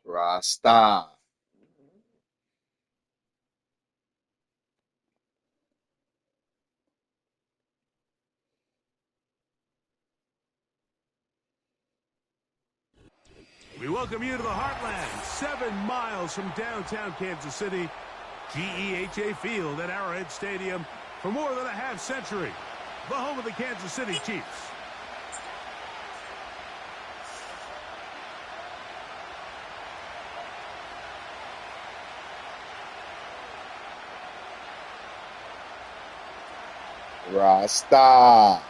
Rasta. We welcome you to the Heartland, 7 miles from downtown Kansas City, GEHA Field at Arrowhead Stadium for more than a half century, the home of the Kansas City Chiefs. Rasta. All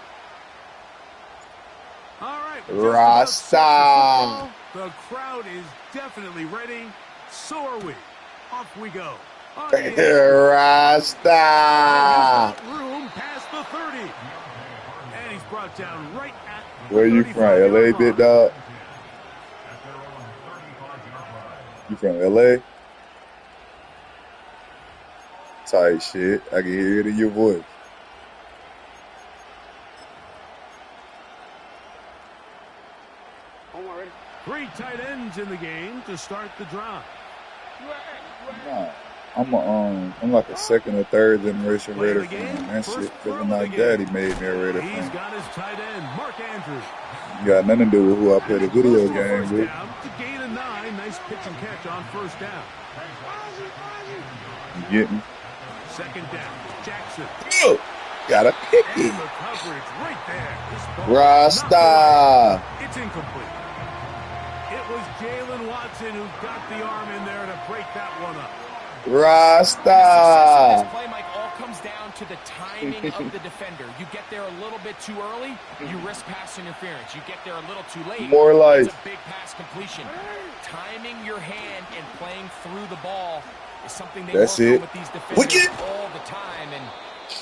right, Rasta. the crowd is definitely ready. So are we. Off we go. Rasta. Room past the 30. And he's brought down right at Where you from? LA, big dog? You from LA? Tight shit. I can hear it in your voice. Three tight ends in the game to start the drive. Nah, I'm like a second or third generation Raider fan. That shit, because my daddy made me a Raider fan. He's got his tight end, Mark Andrews. Got nothing to do with who I play the video game with. To gain a 9, nice pitch and catch on first down. You get me? Second down, Jackson. Oh, got a picky. The coverage right there. Rasta. It's incomplete. It was Jalen Watson who got the arm in there to break that one up. Rasta. This play, Mike, all comes down to the timing of the defender. You get there a little bit too early, you risk pass interference. You get there a little too late, more like it's a big pass completion. Timing your hand and playing through the ball is something they work on with these defenders all the time. And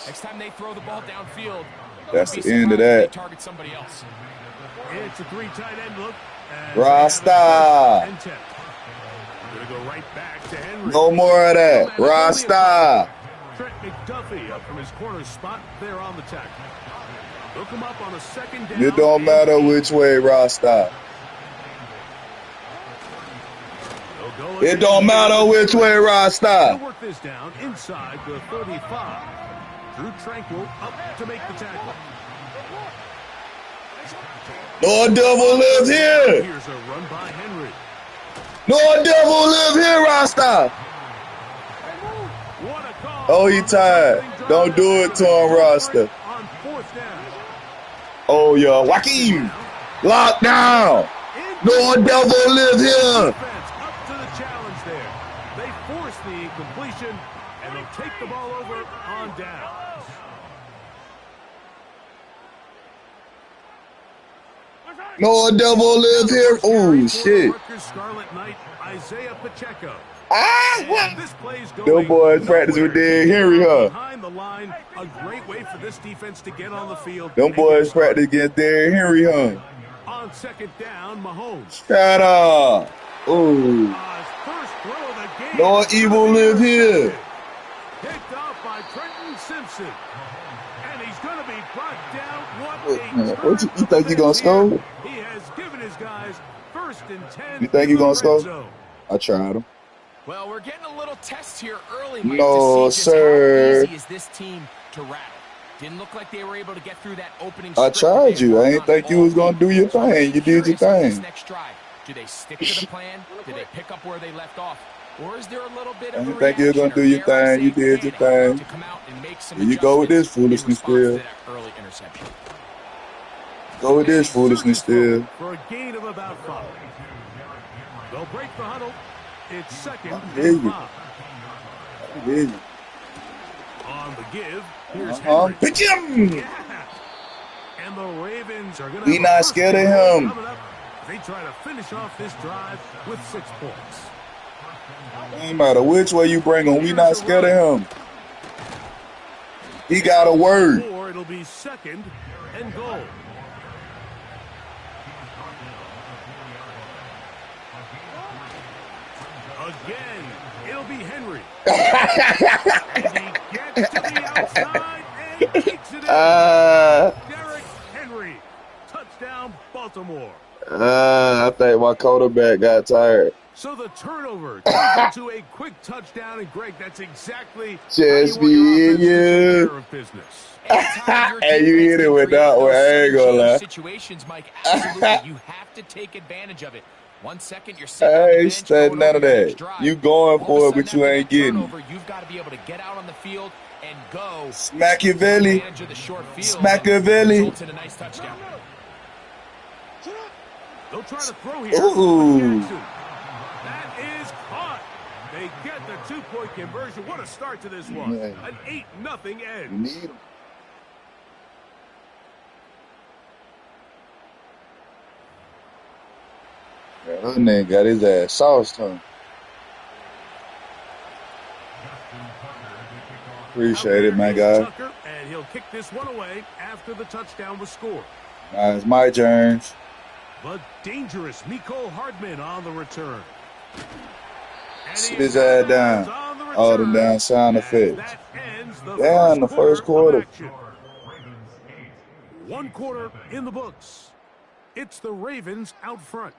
next time they throw the ball downfield, that's the end of that. They target somebody else. It's a 3 tight end look. Rasta. Gonna go right back to Henry. No more of that. Rasta. Trent McDuffie up from his corner spot there on the tackle. Hook him up on a second down. It don't matter which way, Rasta. It don't matter which way, Rasta. Work this down inside the 35. Drew Tranquil up to make the tackle. No devil live here. Here's a run by Henry. No devil live here, Rasta. Oh, he tired. Don't do it to him, Rasta. Oh, yeah. Joaquin. Lock down. No devil live here. Up to the challenge there. They force the incompletion, and they'll take the ball over on down. No devil live here. Oh, shit. Scarlet Knight, Isaiah Pacheco. Them boys practice with Derrick Henry, huh? Behind the line, a great way for this defense to get on the field. Them boys practice against Derrick Henry, huh? On second down, Mahomes. Shut up. Ooh. First throw of the game. No evil live here. Picked off by Trenton Simpson. And he's going to be brought down. What you think you going to score? He has given his guys first and 10. You think you going to score? I tried him. Well, we're getting a little test here early, Mike, no, to see sir. How easy is this team to rattle. Didn't look like they were able to get through that opening. I tried you. I didn't think you was going to do your thing. You did your thing. Next drive, do they stick to the plan? Do they pick up where they left off? Or is there a little bit of I didn't think you were going to do your thing. You did your thing. Here you go with this foolishness still. Go with this foolishness still. For a gain of about 5. They'll break the huddle. It's second I hear you. I hear you. On the give, here's Henry. Pitch him! Yeah. And the Ravens are going to. We not scared of him. They try to finish off this drive with 6 points. No matter which way you bring him, we not scared of him. He got a word. Or it'll be second and goal. Again, it'll be Henry. And he gets to the outside and takes it in. Derrick Henry. Touchdown, Baltimore. I think my quarterback got tired. So the turnover turns into a quick touchdown, and Greg, that's exactly just how you want your offense to take care of business. And you hit it with that one. I ain't gonna lie. Situations, Mike, absolutely. You have to take advantage of it. 1 second, you're sitting on the I ain't bench, studying none of that. You going for it, but you ain't getting it. You've got to be able to get out on the field and go. Machiavelli. Machiavelli. Results in a nice touchdown. They'll try to throw here. Ooh. That is caught. They get the 2-point conversion. What a start to this one. Yeah. An 8-0 edge. You need him. Yeah, that nigga got his ass sauced, huh? Appreciate it, my guy. Tucker, and he'll kick this one away after the touchdown was scored. It's my turn. But dangerous Mecole Hardman on the return. Sit his ass down. All the down sound effects. Down the first quarter. 1 quarter in the books. It's the Ravens out front.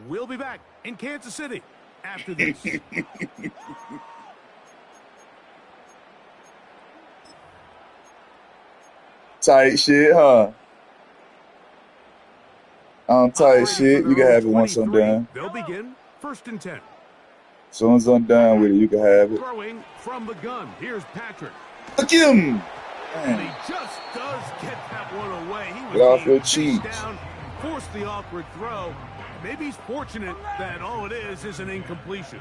We'll be back in Kansas City after this. Tight shit, huh? Tight shit. You can have it once I'm done. They'll begin 1st and 10. As soon as I'm done with it, you can have it. Throwing from the gun. Here's Patrick. Look him. And he just does get that one away. He was get off your cheeks. Down, forced the awkward throw. Maybe he's fortunate that all it is an incompletion.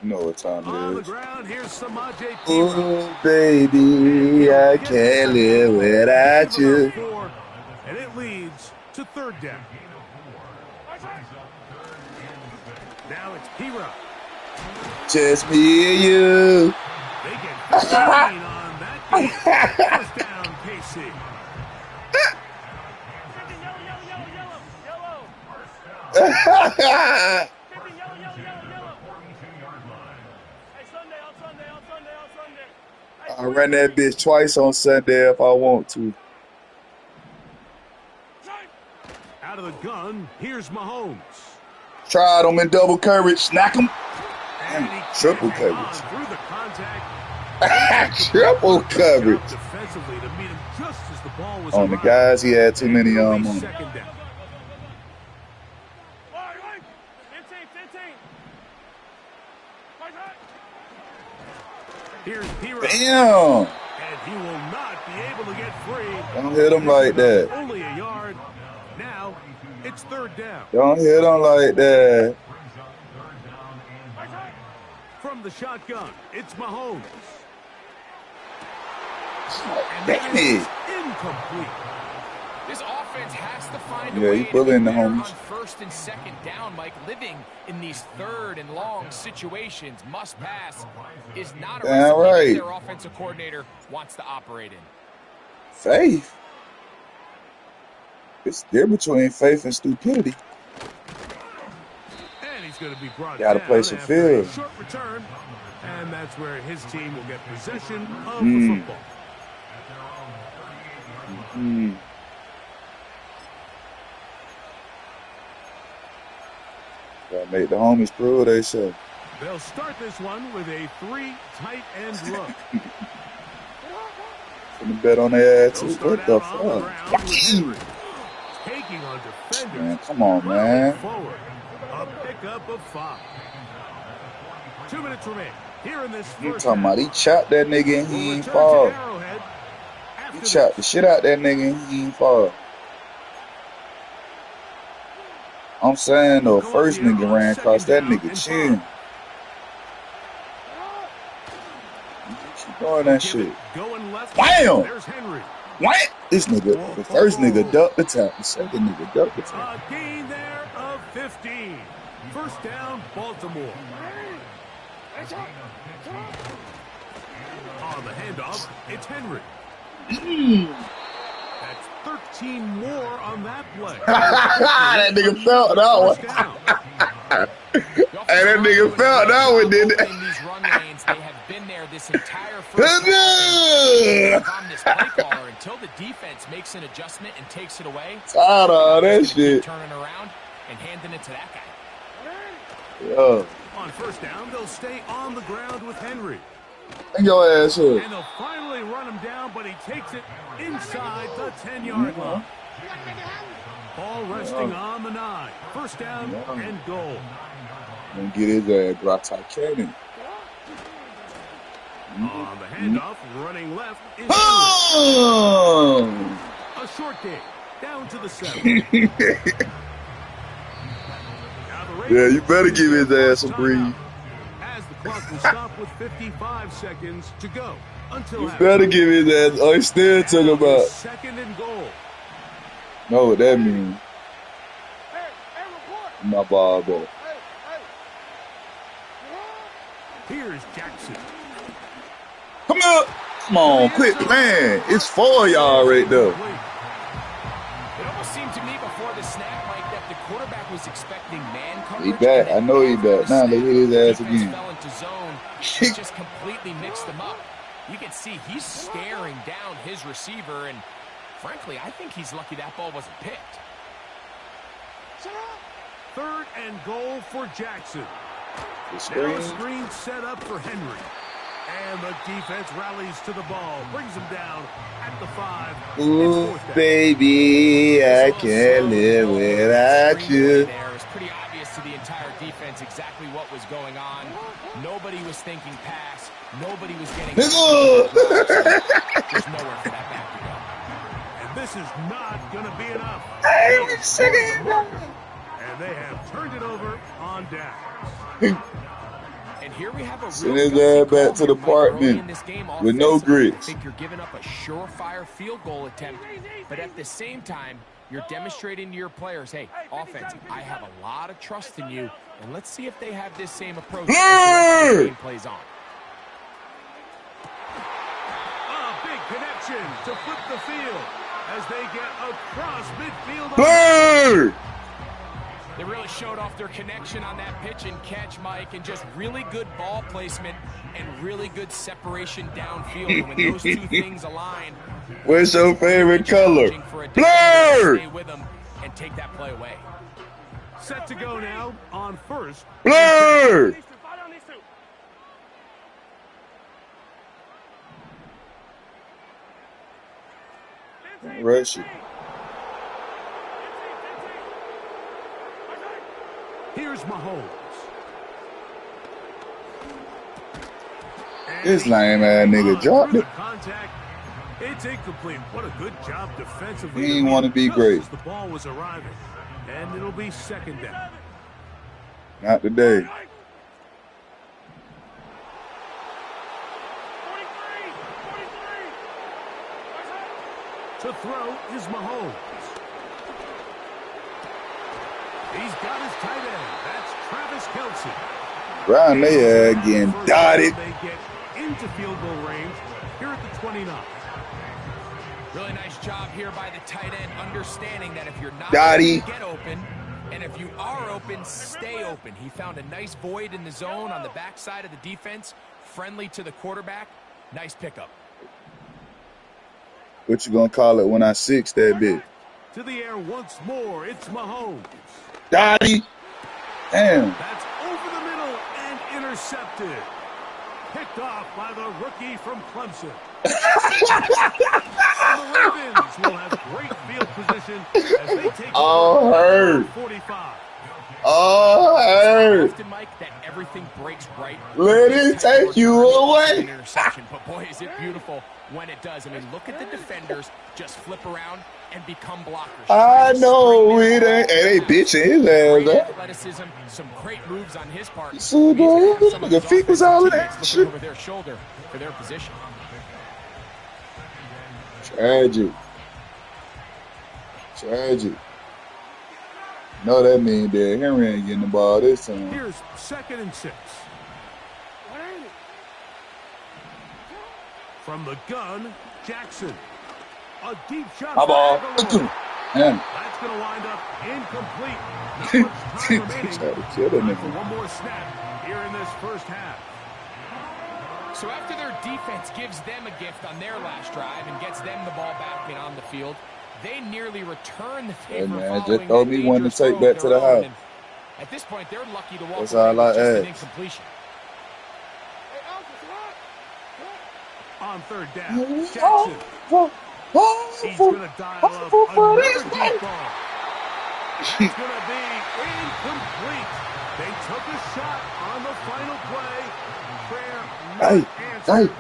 You know what time On it the is. ground, here's Samaje. Oh, baby, I can't live without you. And it leads to 3rd down. Now it's P-Rock. Just me and you. They get 15 on that game. 1st down, KC. I run that bitch twice on Sunday if I want to. Out of the gun, here's Mahomes. Tried him in double coverage. Snack him. Triple coverage. Through the contact. Triple coverage. Defensively to meet him just as the ball was on the guys, he had too many on him. Damn. And he will not be able to get free. Don't hit him like that. Only a yard. Now it's 3rd down. Don't hit him like that. From the shotgun, it's Mahomes. Damn it. Incomplete. This offense has to find a way he bullying the homies. On 1st and 2nd down, Mike. Living in these 3rd and long situations, must pass is not a recipe their offensive coordinator wants to operate in. Faith. It's different between faith and stupidity. And he's going to be brought Got to play some field. Short return, and that's where his team will get possession of the football. Gotta make the homies prove they say. They'll start this one with a 3 tight end look. Gonna bet on their ass too. What the fuck? Taking on defenders. Man, come on, man. Forward. A pickup of 5. 2 minutes remain. Here in this You first talking about he chopped that nigga and he ain't fall. He chopped the shit out that nigga and he ain't fall. I'm saying though, first nigga ran across that nigga chin. Keep doing that shit. Bam! What? This nigga, the first nigga ducked the tap, the second nigga ducked the tap. A gain there of 15. 1st down, Baltimore. On the handoff, it's Henry. That's 13 more on that play. That nigga felt that one. Hey, that nigga felt that one, didn't it? In these run lanes, they have been there this entire first half. This play caller until the defense makes an adjustment and takes it away. Tired of that shit. Turning around and handing it to that guy. Yeah. On first down, they'll stay on the ground with Henry. Bring your ass up. And they'll finally run him down, but he takes it inside the 10-yard line. Ball resting on the 9. First down and goal. Gonna get his ass Grata Cannon. On the handoff, running left is a short game, down to the 7. Yeah, you better give his ass a breathe. As the clock will stop with 55 seconds to go until you better give his ass. Oh, he still talking about second and goal. Know what that means? My ball back. Here's Jackson. Come on. Come on, quit playing. It's 4 y'all right there. It almost seemed to me before the snap, Mike, that the quarterback was expecting man coverage. He back. I know he back. Now they hit his ass again. Fell into zone. It just completely mixed them up. You can see he's staring down his receiver, and frankly, I think he's lucky that ball wasn't picked. Third and goal for Jackson. The now a screen set up for Henry. And the defense rallies to the ball. Brings him down at the 5. Ooh, baby, I can't live without you. There was pretty obvious to the entire defense exactly what was going on. Nobody was thinking pass. Nobody was getting... There's nowhere for that back to go. And this is not going to be enough. And they have turned it over on down. And here we have a send his ass back to the apartment with no grits. I think you're giving up a surefire field goal attempt, but at the same time, you're demonstrating to your players, hey, offense, I have a lot of trust in you, and let's see if they have this same approach as the rest of the game plays on. A big connection to flip the field as they get across midfield. They really showed off their connection on that pitch and catch, Mike, and just really good ball placement and really good separation downfield. When those two things align, what's your favorite color? Blur! Stay with them and take that play away. Set to go now on first. Blur! Rush it. Here's Mahomes. This lame ass nigga dropped it. Contact. It's incomplete. What a good job defensively. He didn't want to be great. The ball was arriving, and it'll be second down. Not today. To throw is Mahomes. He's got his tight end. That's Travis Kelce. Brown, they again dotted. They get into field goal range here at the 29. Really nice job here by the tight end, understanding that if you're not Dottie, get open, and if you are open, stay open. He found a nice void in the zone on the backside of the defense, friendly to the quarterback. Nice pickup. What you gonna call it when I 6 that bitch? To the air once more, it's Mahomes. Dottie. Damn. That's over the middle and intercepted. Picked off by the rookie from Clemson. The Ravens will have great field position as they take hurt. 45. Hurt. Often, Mike, that everything breaks right. Let it take you away. Interception, but boy, is it beautiful when it does. I mean, look at the defenders just flip around and become blockers. I know it ain't. Hey, they bitching his ass. Athleticism, some great moves on his part. So the feet was all in that shit. Over their shoulder for their position. Tragic. No, that means that Henry ain't getting the ball this time. Here's 2nd and 6. From the gun, Jackson. A deep shot. My ball. That's going to wind up incomplete. Not much time remaining. Time for one more snap here in this first half. So after their defense gives them a gift on their last drive and gets them the ball back and on the field, They nearly return the Hey, favor man, just following throw that me one to dangerous take throw back of to their the own. house. And at this point, they're lucky to walk That's away all I with just an ask. incompletion. On third down, Jackson. He's going to dial up another deep ball. That's going to be incomplete. They took a shot on the final play. Prayer not answered.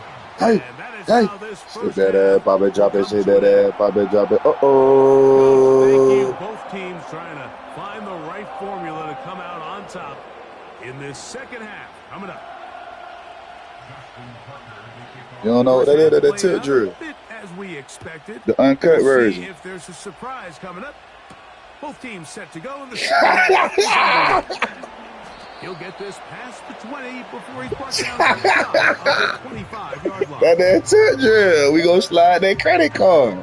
And that is how this first Shit that half ass, Bobby, drop it, shit that ass, Bobby, drop it. Thank you. Uh-oh. Both teams trying to find the right formula to come out on top in this second half. Coming up. You don't know what that is? That tilt drill. As we expected. The uncut version. See if there's a surprise coming up. Both teams set to go in the second half. He'll get this past the 20 before he's brought down to the 25-yard line. That tilt drill. We gonna slide that credit card.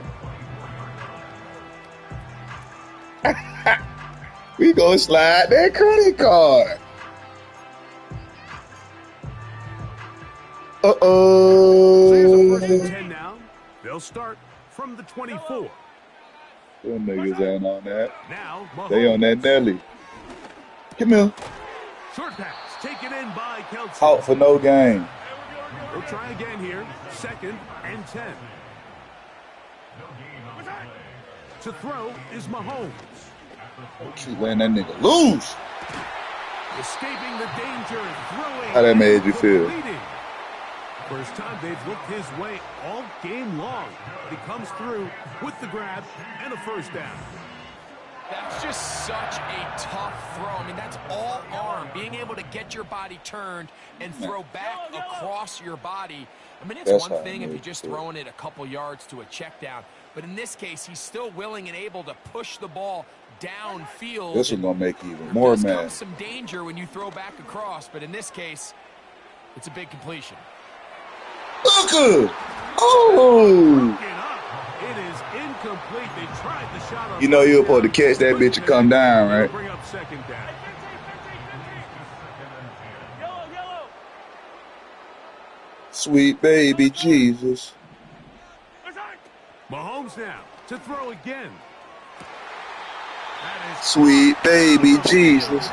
We gonna slide that credit card. Uh-oh. So here's a first and 10 now. They'll start from the 24. Them niggas ain't on that. Now, they on that Nelly. Come here. Short pass taken in by Kelsey. Out for no gain. We'll try again here. Second and 10. To throw is Mahomes. Keep letting that nigga loose. Escaping the danger and throwing. How that made you feel? First time they've looked his way all game long. He comes through with the grab and a first down. That's just such a tough throw. I mean, that's all arm. Being able to get your body turned and throw back across your body. I mean, it's one thing if you're just throwing it a couple yards to a check down. But in this case, he's still willing and able to push the ball downfield. This is going to make you even more mad. There's some danger when you throw back across. But in this case, it's a big completion. Booker! Oh! It is incomplete. They tried the shot on. You know you're supposed to catch that bitch and come down, right? Bring up second down. Sweet baby Jesus. Mahomes now to throw again. Sweet baby Jesus.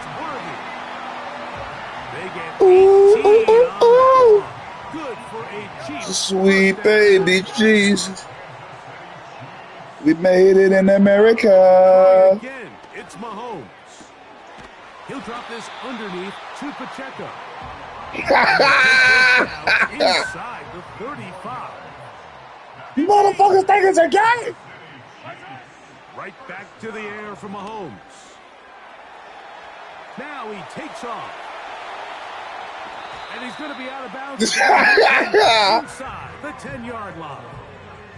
They get 18 on good for a Chiefs. Sweet baby Jesus. We made it in America. Again, it's Mahomes. He'll drop this underneath to Pacheco. Inside the 35. You motherfuckers think it's a game? Right back to the air for Mahomes. Now he takes off. And he's going to be out of bounds inside the 10-yard line.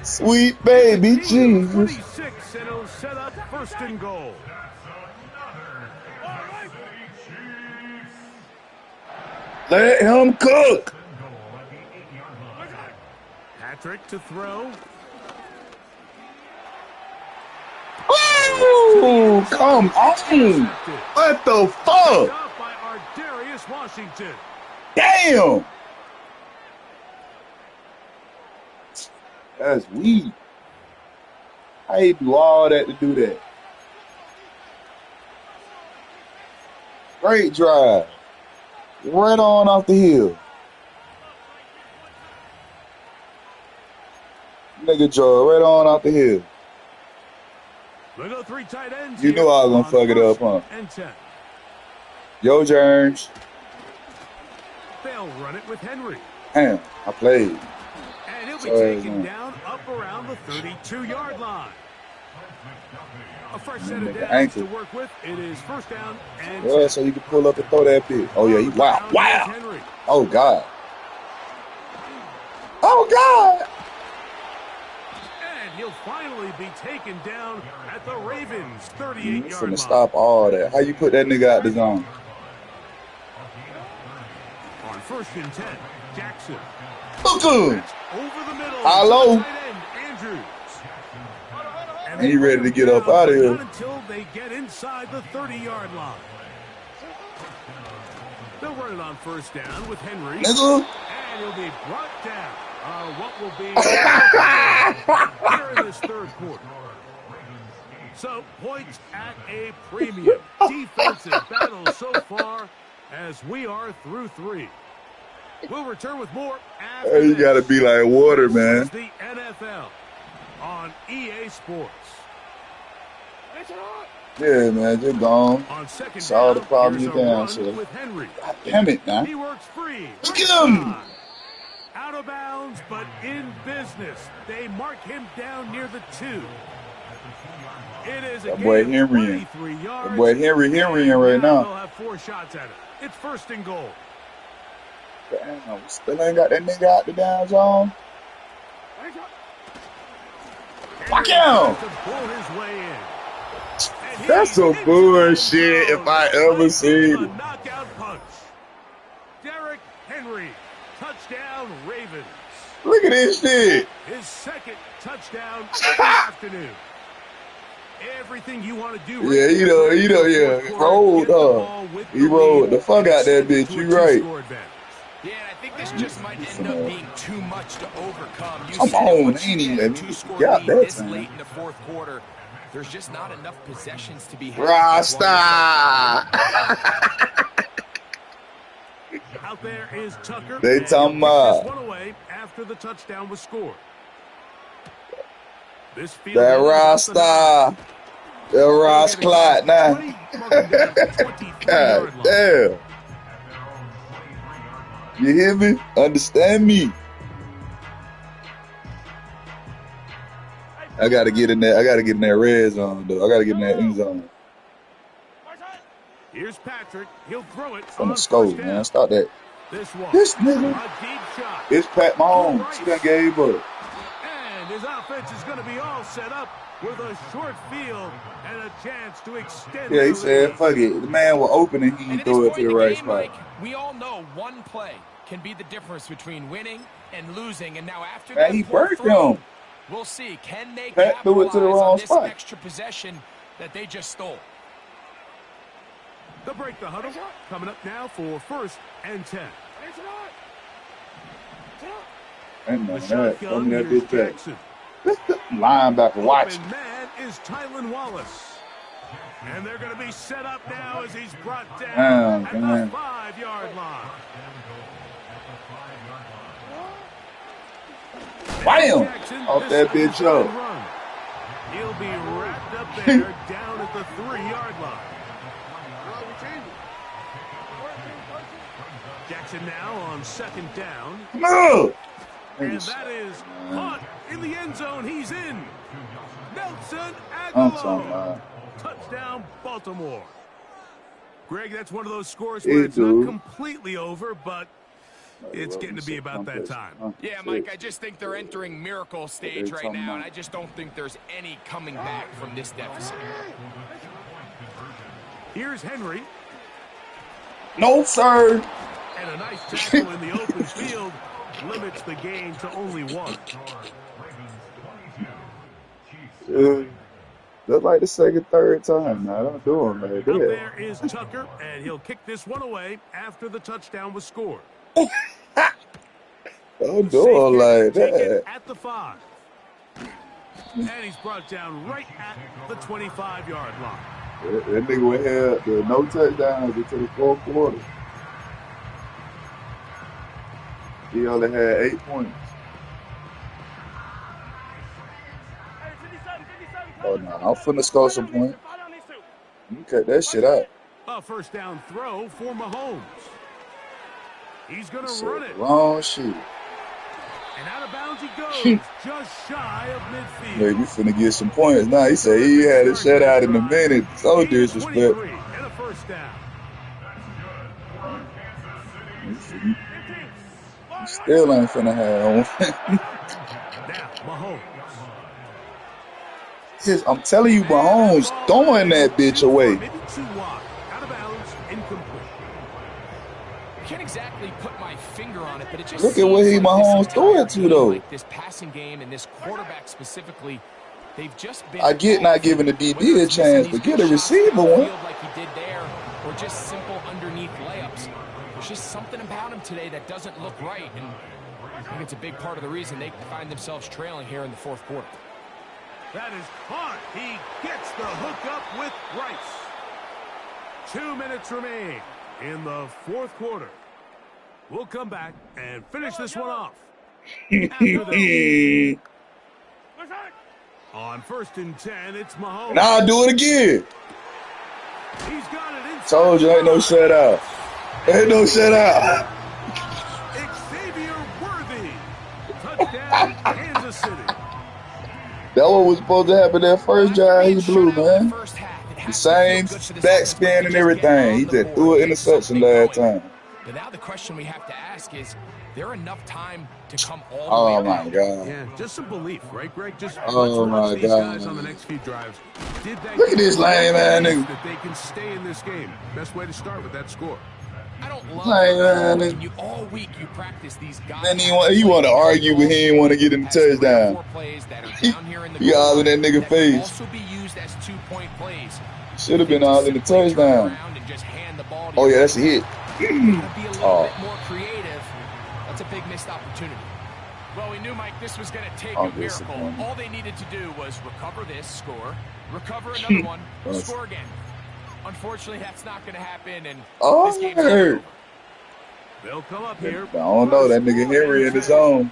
Sweet baby Jesus. 26, and it'll set up first and goal. Let him cook. Patrick to throw. Ooh, come on. What the fuck? By Ardarius Washington. Damn. That's weak. How you do all that to do that? Great drive. Right on off the hill. Nigga drove right on off the hill. They go three tight ends. You knew I was gonna fuck it up, huh? And 10. Yo, Jerns. They'll run it with Henry. Damn, I played. And he'll be taken down up around the 32-yard line. A fresh set of downs to work with. It is first down and yeah, so you can pull up and throw that bitch. Oh yeah, wow. Oh God. Oh God. And he'll finally be taken down at the Ravens 38-yard line. Finna stop all that. How you put that nigga out the zone? On first and 10, Jackson. Booker. Over the middle. Hello. Andrews. And he ready to get up out of here. Until they get inside the 30-yard line. They'll run it on first down with Henry. Nigga. And he'll be brought down. What will be here in this third quarter. So, points at a premium. Defensive battle so far as we are through 3. We'll return with more after You got to this. be like water, This man. is the NFL on EA Sports. Yeah, man, just gone. On second Solve the down, problem here's you a down, run so. with Henry. God damn it, man. He works free. Let's get him. Out of bounds, but in business. They mark him down near the 2. It is a That boy gain Henry. of 23 yards. That boy Henry right now. They'll have 4 shots at it. It's 1st and goal. Damn, still ain't got that nigga out the down zone. Fuck him! That's some bullshit if I ever seen it. Knockout punch. Derrick Henry, touchdown Ravens. Look at this shit. His 2nd touchdown of the afternoon. Everything you want to do. Yeah, you know, yeah. Rolled, he rolled the fuck out that bitch. You right. Yeah, and I think this just might end up being too much to overcome. Come on, ain't even got that this time. late in the 4th quarter. There's just not enough possessions to be had. Rasta. Out there is Tucker. They talking about one away after the touchdown was scored. This field that Rasta. That Ross Clyde now. God damn. You hear me? Understand me? I gotta get in there. I gotta get in that red zone, though. I gotta get in that end zone. Here's Patrick. He'll throw it. I'm gonna score, man. Stop that. This nigga. It's Pat Mahomes. He done gave up. And his offense is going to be all set up with a short field and a chance to extend. Yeah, he said, fuck it. The man was open and he threw it to the right spot. Mike, we all know one play can be the difference between winning and losing. And now after that, he burnt him. We'll see. Can they Pat threw it to the wrong on this spot. Extra possession that they just stole? They'll break the huddle. Coming up now for 1st and 10. Ain't none of that. Throw me that bitch back. Linebacker, watch. Man is Tylan Wallace. And they're going to be set up now as he's brought down at the 5-yard line. Bam! Off that bitch up. He'll be wrapped up there down at the 3-yard line. Jackson now on 2nd down. Come on! And that is caught in the end zone. He's in. Nelson Aguilar. Touchdown, Baltimore. Greg, that's one of those scores where it's not completely over, but it's getting to be about that time. Yeah, Mike, I just think they're entering miracle stage right now, and I just don't think there's any coming back from this deficit. Here's Henry. No, sir. And a nice tackle in the open field limits the gain to only 1. That's like the 2nd, 3rd time now. Don't do him like that. Out there is Tucker, and he'll kick this one away after the touchdown was scored. Don't do him like that. At the 5. And he's brought down right at the 25-yard line. That nigga went here, no touchdowns until the 4th quarter. He only had 8 points. Oh, no. I'm finna score some points. You cut that shit out. A 1st down throw for Mahomes. He's going to run it. Wrong shit. And out of bounds he goes, just shy of midfield. Yeah, we finna get some points. Nah, he said he had a shutout in a minute. So disrespectful. And a 1st down. Still ain't finna have one. Now, Mahomes. I'm telling you, Mahomes throwing that bitch away. Maybe too wide. Out of bounds, incomplete. I can't exactly put my finger on it, but it just look at where Mahomes threw it to, though. Like this passing game and this quarterback specifically, they've just been. I get not giving the DB a chance, but get a receiver one. Like he did there, or just simple underneath layups. There's just something about him today that doesn't look right, and I think it's a big part of the reason they find themselves trailing here in the 4th quarter. That is caught. He gets the hookup with Rice. 2 minutes remain in the fourth quarter. We'll come back and finish this one off. After this. On 1st and 10, it's Mahomes. And I'll do it again. He's got it inside. Told you ain't no shutout. Ain't no shutout. Xavier Worthy. Touchdown, Kansas City. That one was supposed to happen that first drive. He blew, man. The same backspin and everything. He just threw an interception last time. But now the question we have to ask is there enough time to come all the way my God. Yeah, just some belief, right, Greg? Just oh, my these God. Guys on the next few drives. Did they Look at this lame man nigga. That they can stay in this game. Best way to start with that score. I don't love man, you all week you practice these guys. Then he want to argue, but he ain't want to get in the touchdown. He all in that nigga face. Also be used as 2-point plays. Should have been all in the touchdown. Oh yeah, that's a hit. Be a little bit more creative. That's a big missed opportunity. Well, we knew, Mike, this was going to take a miracle. All they needed to do was recover this, score, recover another one, score again. Unfortunately, that's not going to happen, and this game's over. They'll come up here. I don't know. That nigga Henry in the zone.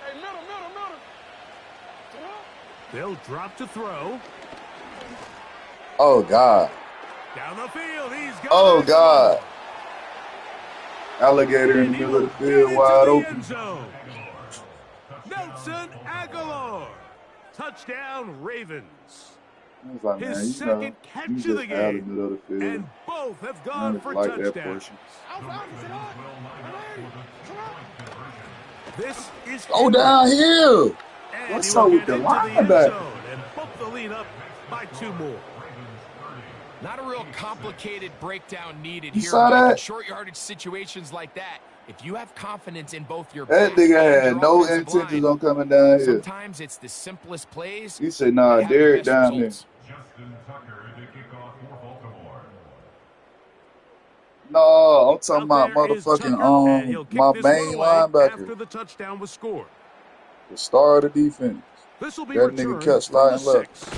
Hey, middle. They'll drop to throw. Oh, God. Down the field. He's got oh, God. Alligator in the middle of the field, wide open. Nelson Aguilar. Touchdown, Ravens. Like, his second catch of the game. And both have gone for touchdowns. This is downhill. What's up with the linebacker? And bump the lead up by 2 more. Not a real complicated breakdown needed you here. Saw that? In short yardage situations like that, if you have confidence in both your that nigga had no intentions on coming down here. Sometimes it's the simplest plays. He said, "Nah, Derek down here." No, I'm talking about motherfucking my main linebacker. After the touchdown was scored. The star of the defense. This will be that nigga cut sliding left.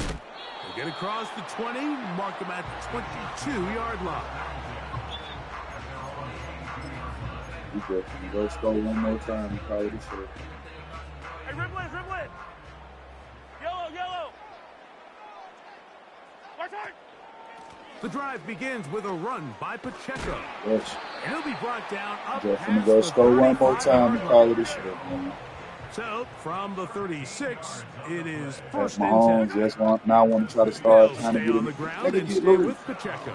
They get across the 20, mark them at the 22-yard line. We definitely go score one more time and call it a shot. Hey, Ripley! Yellow! The drive begins with a run by Pacheco. Yes. And he'll be brought down up definitely go score one more time and call it a shot, man. So, from the 36, it is first and 10. Mahomes just now want to try to start trying to get on the ground and stay with Pacheco.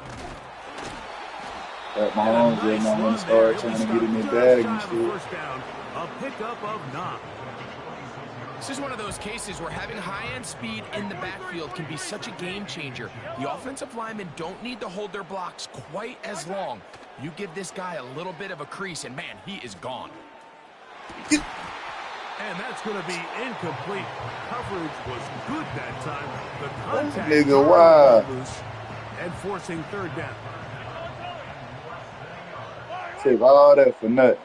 That Mahomes just now want to start trying to get in their bag and shit. First down, a pickup of 9. This is one of those cases where having high-end speed in the backfield can be such a game changer. The offensive linemen don't need to hold their blocks quite as long. You give this guy a little bit of a crease, and man, he is gone. And that's going to be incomplete. Coverage was good that time. The contact nigga, wow. And forcing third down. Take all that for nothing.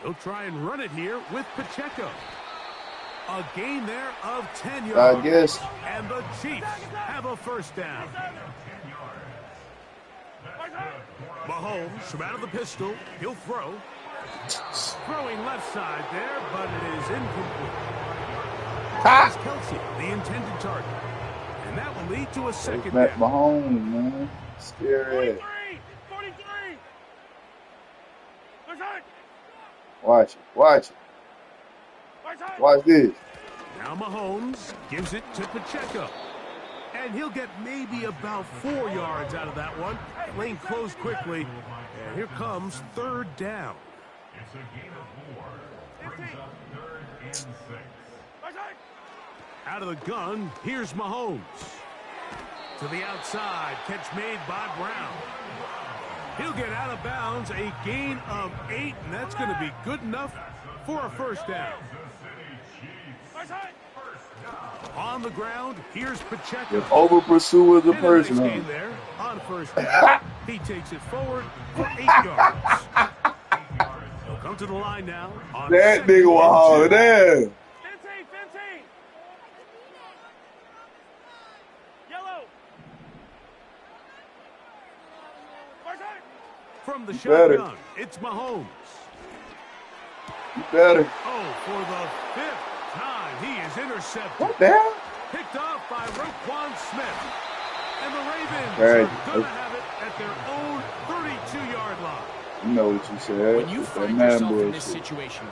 He'll try and run it here with Pacheco. A gain there of 10 yards. I guess. And the Chiefs have a first down. Mahomes from out of the pistol. He'll throw. Throwing left side there, but it is incomplete. It's Kelsey, the intended target. And that will lead to a second down. Mahomes, man. Scary. 43. Watch it. Watch this. Now Mahomes gives it to Pacheco. And he'll get maybe about 4 yards out of that one. Lane closed quickly. And here comes third down. It's a gain of 4. Brings up 3rd and 6. Out of the gun, here's Mahomes. To the outside, catch made by Brown. He'll get out of bounds, a gain of 8, and that's going to be good enough for a first down. On the ground, here's Pacheco. Over pursue as a person. There on first down. He takes it forward for 8 yards. He'll Come to the line now. That nigga was hauling ass. From the shotgun, it's Mahomes. You better. Oh, for the 5th time, he is intercepted. What the hell? Picked off by Roquan Smith. And the Ravens are going to have it at their own 32-yard line. You know what you said. When you find yourself in this situation,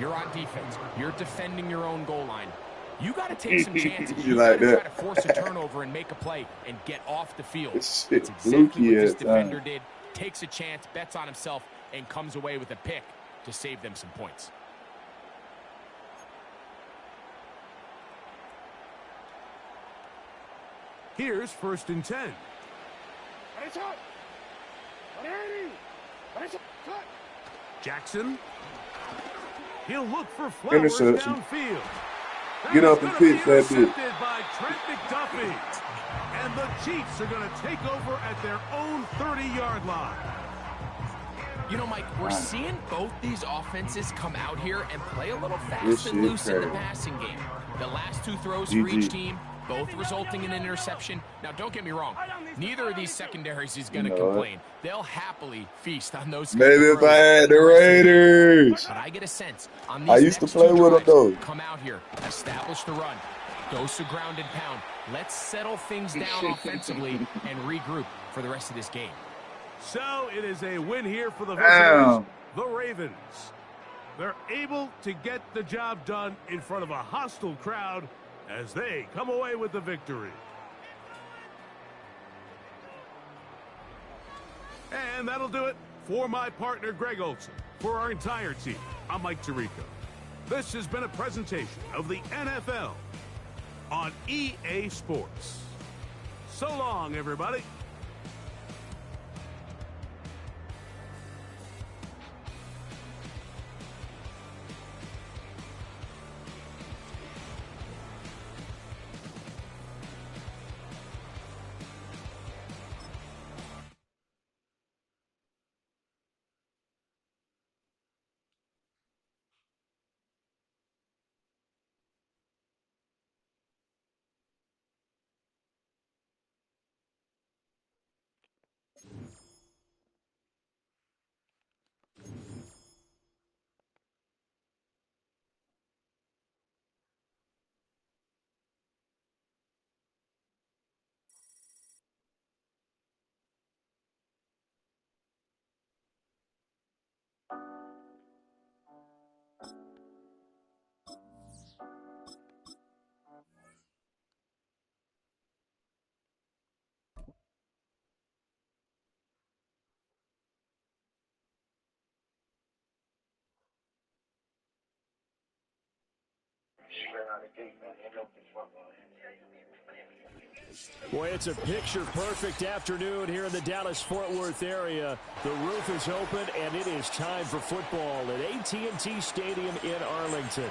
you're on defense, you're defending your own goal line, you got to take some chances. You got to try to force a turnover and make a play and get off the field. That's exactly what this defender did. Takes a chance, bets on himself, and comes away with a pick to save them some points. Here's 1st and 10. Jackson. He'll look for Flowers downfield. Get up and pitch that bitch. By Trent McDuffie. And the Chiefs are going to take over at their own 30-yard line. You know, Mike, we're seeing both these offenses come out here and play a little fast and loose in the passing game. The last 2 throws for each team, both resulting in an interception. Now, don't get me wrong. Neither of these secondaries is going to complain. They'll happily feast on those. Maybe if I had the Raiders. But I get a sense on these I used to play with them, though. Come out here, establish the run, dose of ground and pound. Let's settle things down offensively and regroup for the rest of this game. So it is a win here for the visitors, the Ravens. They're able to get the job done in front of a hostile crowd as they come away with the victory. And that'll do it for my partner, Greg Olson. For our entire team, I'm Mike Tirico. This has been a presentation of the NFL on EA Sports. So long, everybody. Boy, it's a picture-perfect afternoon here in the Dallas-Fort Worth area. The roof is open, and it is time for football at AT&T Stadium in Arlington.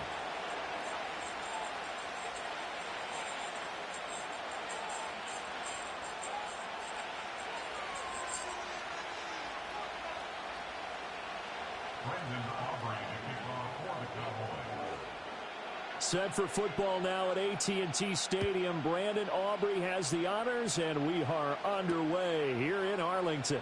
Set for football now at AT&T Stadium. Brandon Aubrey has the honors, and we are underway here in Arlington.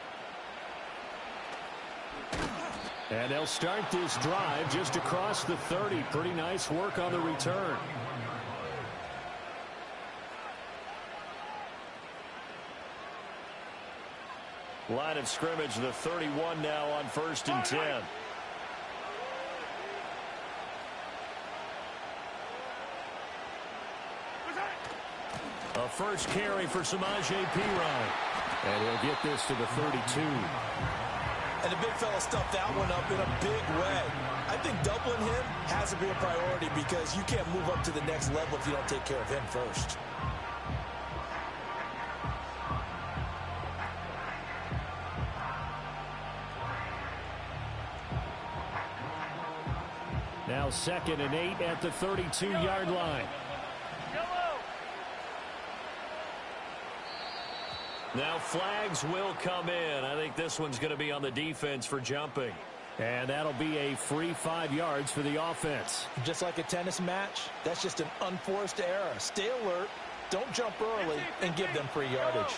And they'll start this drive just across the 30. Pretty nice work on the return. Line of scrimmage, the 31 now on 1st and 10. A first carry for Samaje Perine. And he'll get this to the 32. And the big fella stuffed that one up in a big way. I think doubling him has to be a priority because you can't move up to the next level if you don't take care of him first. Now 2nd and 8 at the 32-yard line. Now flags will come in. I think this one's going to be on the defense for jumping. And that'll be a free 5 yards for the offense. Just like a tennis match, that's just an unforced error. Stay alert, don't jump early, and give them free yardage.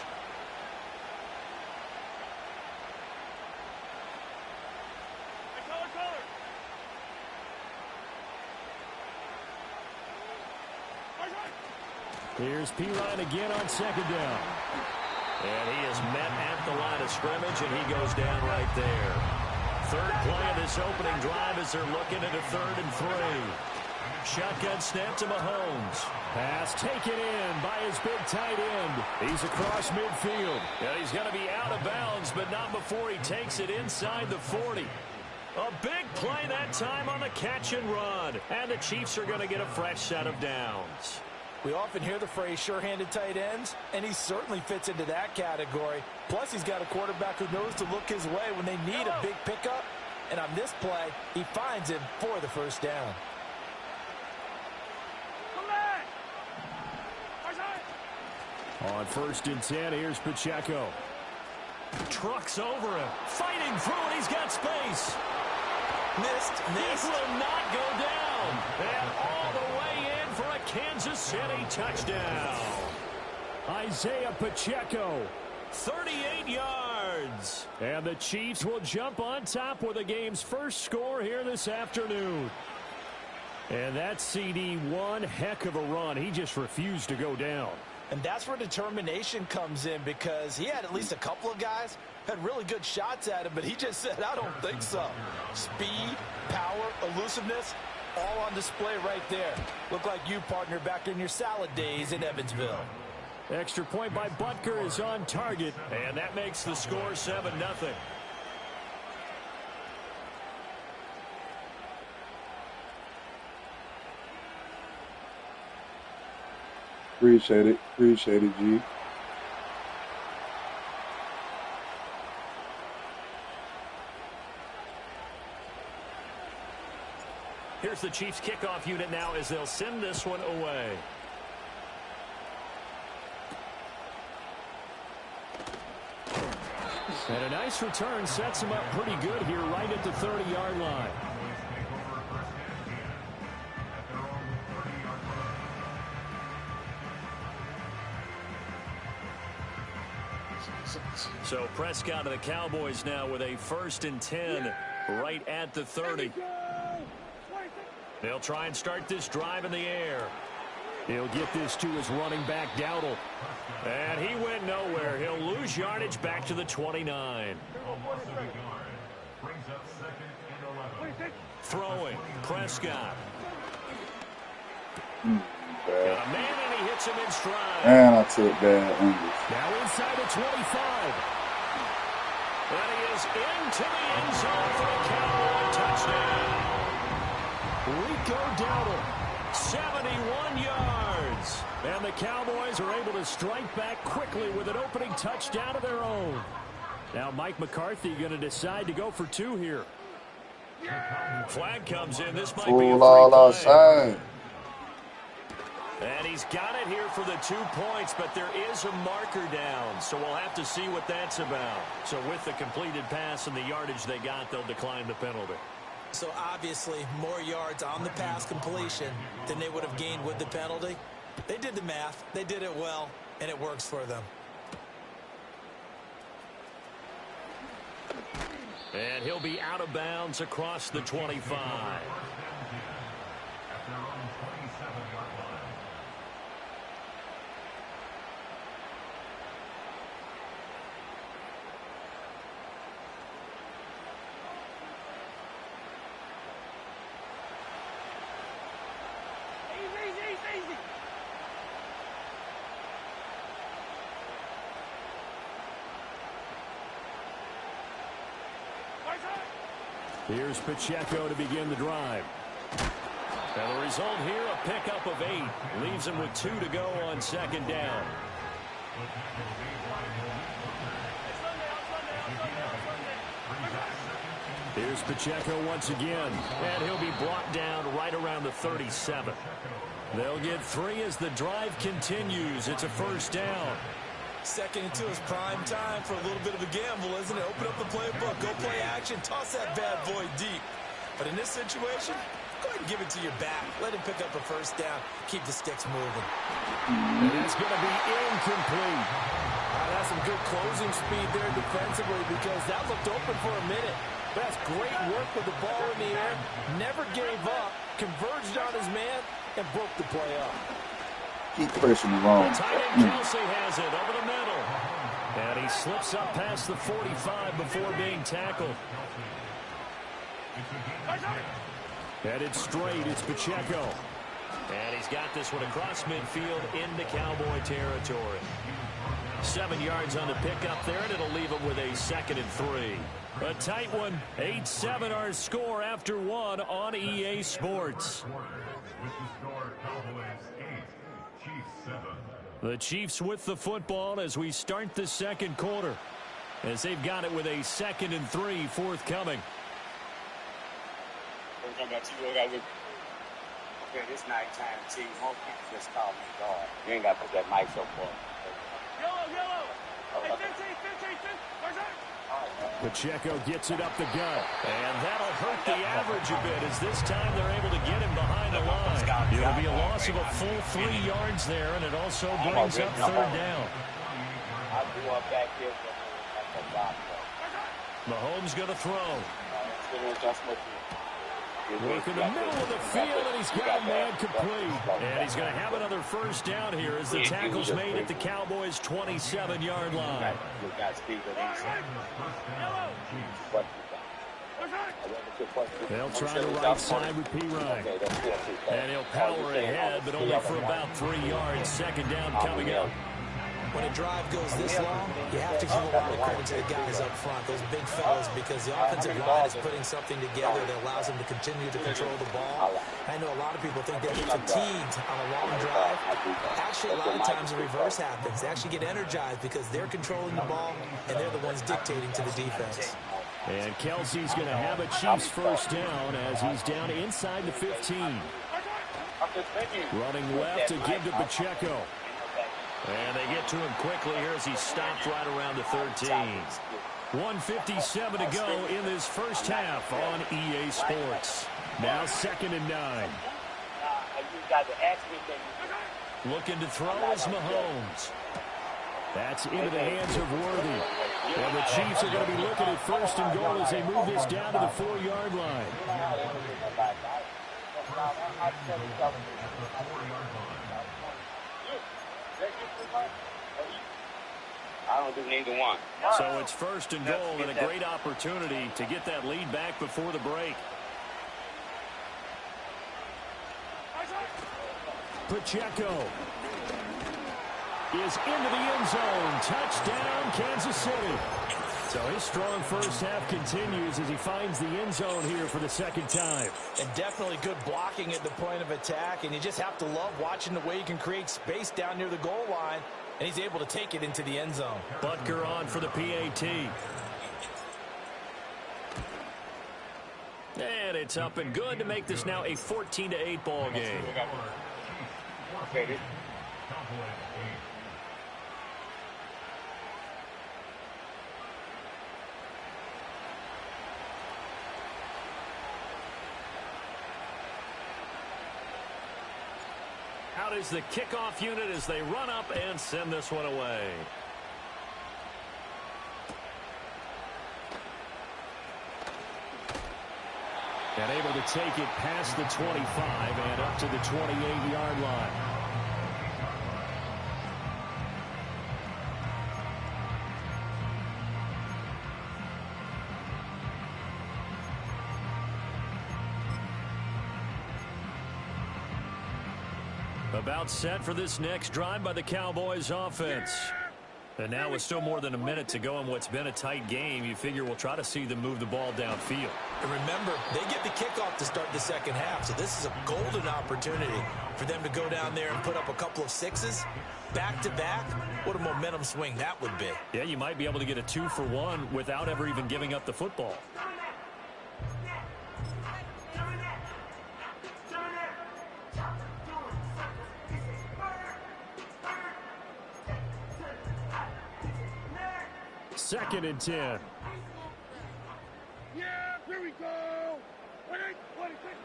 Here's P-Line again on 2nd down. And he is met at the line of scrimmage, and he goes down right there. 3rd play of this opening drive as they're looking at a 3rd and 3. Shotgun snap to Mahomes. Pass taken in by his big tight end. He's across midfield. Yeah, he's going to be out of bounds, but not before he takes it inside the 40. A big play that time on the catch and run. And the Chiefs are going to get a fresh set of downs. We often hear the phrase sure-handed tight ends, and he certainly fits into that category. Plus, he's got a quarterback who knows to look his way when they need a big pickup. And on this play, he finds him for the 1st down. On 1st and 10, here's Pacheco. Trucks over him. Fighting through it. He's got space. Missed. He will not go down. And all the way in for a Kansas City touchdown. Isaiah Pacheco. 38 yards. And the Chiefs will jump on top with the game's first score here this afternoon. And that CD, one heck of a run. He just refused to go down. And that's where determination comes in, because he had at least a couple of guys had really good shots at him, but he just said, I don't think so. Speed, power, elusiveness, all on display right there. Look like you, partner, back in your salad days in Evansville. Extra point by Butker is on target. And that makes the score 7-0. Appreciate it. Appreciate it, G. Here's the Chiefs kickoff unit now as they'll send this one away. And a nice return sets him up pretty good here right at the 30-yard line. So Prescott of the Cowboys now with a 1st and 10 right at the 30. They'll try and start this drive in the air. He'll get this to his running back, Dowdle. And he went nowhere. He'll lose yardage back to the 29. Throwing, Prescott. Got a man, and he hits him in stride. And I took that. Now inside the 25. And he is into the end zone for a Cowboy touchdown. Rico Dowdle. 71 yards. And the Cowboys are able to strike back quickly with an opening touchdown of their own. Now Mike McCarthy going to decide to go for 2 here. Flag comes in. This might be a free play. And he's got it here for the 2 points, but there is a marker down, so we'll have to see what that's about. So with the completed pass and the yardage they got, they'll decline the penalty. So obviously more yards on the pass completion than they would have gained with the penalty. They did the math, they did it well, and it works for them. And he'll be out of bounds across the 25. Here's Pacheco to begin the drive. And the result here, a pickup of 8. Leaves him with 2 to go on 2nd down. Here's Pacheco once again. And he'll be brought down right around the 37. They'll get 3 as the drive continues. It's a 1st down. 2nd and 2 is prime time for a little bit of a gamble, isn't it? Open up the playbook, go play action. protection, toss that bad boy deep. But in this situation, go ahead and give it to your back. Let him pick up a first down. Keep the sticks moving. And it's going to be incomplete. That's some good closing speed there defensively because that looked open for a minute. But that's great work with the ball in the air. Never gave up, converged on his man, and broke the play up. Keep pushing the wrong. Tight end Kelsey has it over the middle. And he slips up past the 45 before being tackled. Headed straight, it's Pacheco. And he's got this one across midfield into Cowboy territory. 7 yards on the pickup there, and it'll leave him with a 2nd and 3. A tight one. 8-7 our score after 1 on EA Sports. The Chiefs with the football as we start the second quarter, as they've got it with a 2nd and 3 forthcoming. Okay, this nighttime team, most people just call me God. You ain't got to put that mic so far. Yellow. Hey, 15. Pacheco gets it up the gut. And that'll hurt the average a bit as this time they're able to get him behind the line. It'll be a loss of a full 3 yards there, and it also brings up 3rd down. Mahomes going to throw. Work in the middle of the field, and he's got a man complete. And he's going to have another first down here as the tackle's made at the Cowboys' 27-yard line. They'll try the right side with P-Ryan. And he'll power ahead, but only for about 3 yards. 2nd down coming up. When a drive goes this long, you have to give a lot of credit to the guys up front, those big fellas, because the offensive line is putting something together that allows them to continue to control the ball. I know a lot of people think they get fatigued on a long drive. Actually, a lot of times the reverse happens. They actually get energized because they're controlling the ball, and they're the ones dictating to the defense. And Kelsey's going to have a Chiefs first down as he's down inside the 15. Running left to give to Pacheco. And they get to him quickly here as he stopped right around the 13. 1:57 to go in this first half on EA Sports. Now 2nd and 9. Looking to throw is Mahomes. That's into the hands of Worthy. And the Chiefs are going to be looking at 1st and goal as they move this down to the 4-yard line. I don't do neither one. So it's 1st and goal and a great opportunity to get that lead back before the break. Pacheco is into the end zone. Touchdown, Kansas City. So his strong first half continues as he finds the end zone here for the 2nd time. And definitely good blocking at the point of attack, and you just have to love watching the way he can create space down near the goal line, and he's able to take it into the end zone. Butker on for the PAT. And it's up and good to make this now a 14-8 ball game. Out is the kickoff unit as they run up and send this one away. And able to take it past the 25 and up to the 28-yard line. About set for this next drive by the Cowboys offense. And now with still more than a minute to go in what's been a tight game, you figure we'll try to see them move the ball downfield. And remember, they get the kickoff to start the 2nd half, so this is a golden opportunity for them to go down there and put up a couple of 6s back-to-back. What a momentum swing that would be. Yeah, you might be able to get a 2-for-1 without ever even giving up the football. Second and 10.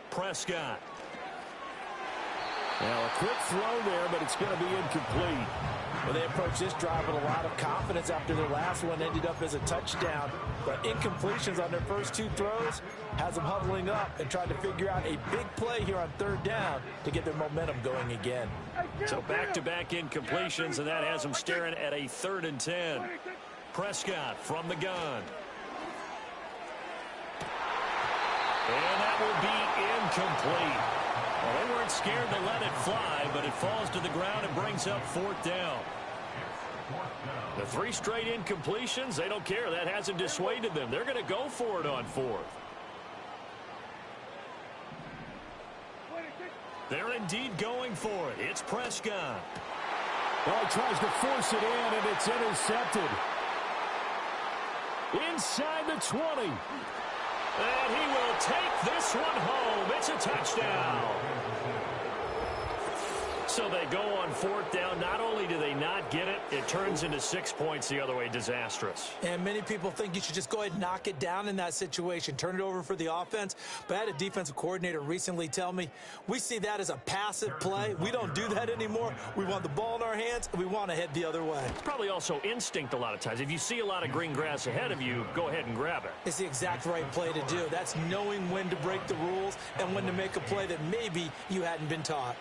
Prescott. Now a quick throw there, but it's going to be incomplete. Well, they approached this drive with a lot of confidence after their last one ended up as a touchdown. But incompletions on their first two throws has them huddling up and trying to figure out a big play here on third down to get their momentum going again. So back-to-back incompletions, and that has them staring at a 3rd and 10. Prescott from the gun. And that will be incomplete. Well, they weren't scared to let it fly, but it falls to the ground and brings up 4th down. The 3 straight incompletions, they don't care. That hasn't dissuaded them. They're going to go for it on 4th. They're indeed going for it. It's Prescott. Well, he tries to force it in, and it's intercepted. Inside the 20. And he will take this one home. It's a touchdown. So they go on 4th down. Not only do they not get it, it turns into 6 points the other way. Disastrous. And many people think you should just go ahead and knock it down in that situation. Turn it over for the offense. But I had a defensive coordinator recently tell me, we see that as a passive play. We don't do that anymore. We want the ball in our hands, and we want to head the other way. It's probably also instinct a lot of times. If you see a lot of green grass ahead of you, go ahead and grab it. It's the exact right play to do. That's knowing when to break the rules and when to make a play that maybe you hadn't been taught.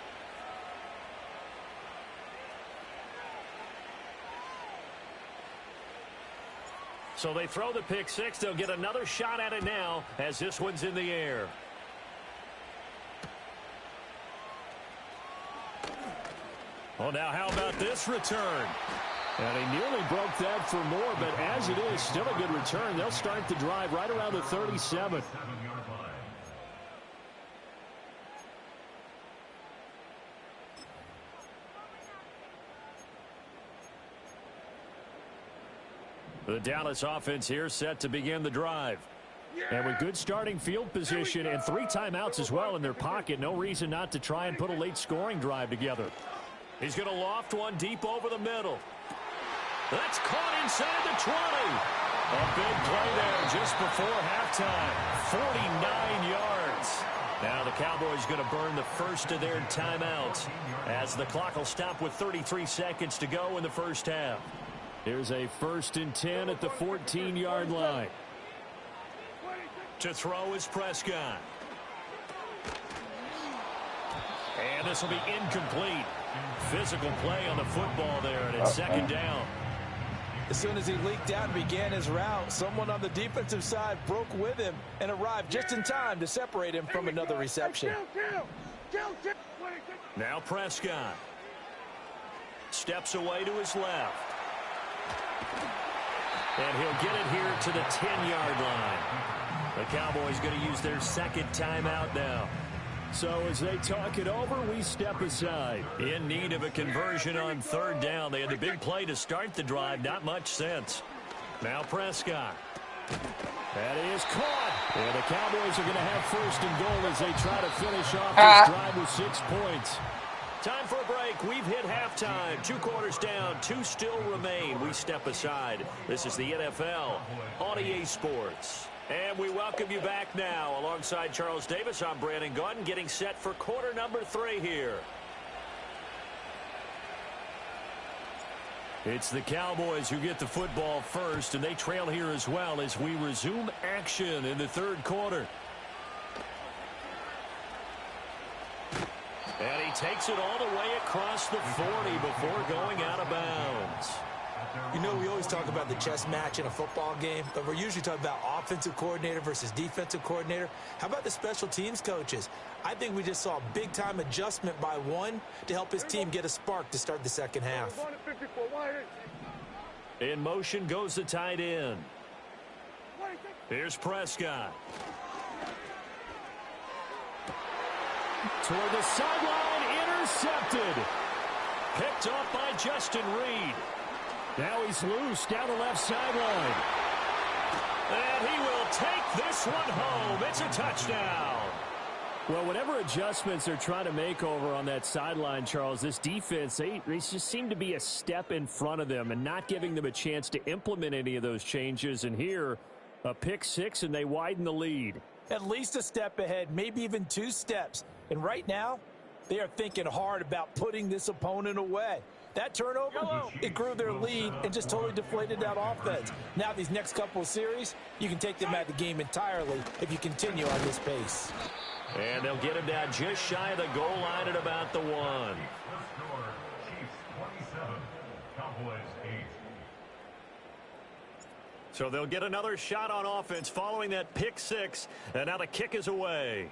So they throw the pick 6. They'll get another shot at it now as this one's in the air. Well, now how about this return? And he nearly broke that for more, but as it is, still a good return. They'll start the drive right around the 37. The Dallas offense here set to begin the drive. And with good starting field position and 3 timeouts as well in their pocket, no reason not to try and put a late scoring drive together. He's going to loft one deep over the middle. That's caught inside the 20. A big play there just before halftime. 49 yards. Now the Cowboys going to burn the first of their timeouts as the clock will stop with 33 seconds to go in the first half. Here's a 1st and 10 at the 14-yard line. To throw is Prescott. And this will be incomplete. Physical play on the football there, and it's 2nd down. As soon as he leaked out and began his route, someone on the defensive side broke with him and arrived just in time to separate him from another reception. Now Prescott steps away to his left. And he'll get it here to the 10-yard line. The Cowboys going to use their 2nd timeout now. So as they talk it over, we step aside. In need of a conversion on 3rd down. They had the big play to start the drive. Not much sense. Now Prescott. That is caught. And the Cowboys are going to have 1st and goal as they try to finish off this drive with 6 points. Time for a break. We've hit halftime. 2 quarters down. 2 still remain. We step aside. This is the NFL on EA Sports. And we welcome you back now. Alongside Charles Davis, I'm Brandon Gaudin, getting set for quarter number 3 here. It's the Cowboys who get the football first, and they trail here as well as we resume action in the 3rd quarter. And he takes it all the way across the 40 before going out of bounds. You know, we always talk about the chess match in a football game, but we're usually talking about offensive coordinator versus defensive coordinator. How about the special teams coaches? I think we just saw a big-time adjustment by one to help his team get a spark to start the 2nd half. In motion goes the tight end. Here's Prescott. Toward the sideline, intercepted. Picked up by Justin Reed. Now he's loose down the left sideline. And he will take this one home. It's a touchdown. Well, whatever adjustments they're trying to make over on that sideline, Charles, this defense, they just seem to be a step in front of them and not giving them a chance to implement any of those changes. And here, a pick 6, and they widen the lead. At least a step ahead, maybe even 2 steps. And right now, they are thinking hard about putting this opponent away. That turnover, it grew their lead and just totally deflated that offense. Now these next couple of series, you can take them out of the game entirely if you continue on this pace. And they'll get him down just shy of the goal line at about the 1. So they'll get another shot on offense following that pick 6, and now the kick is away.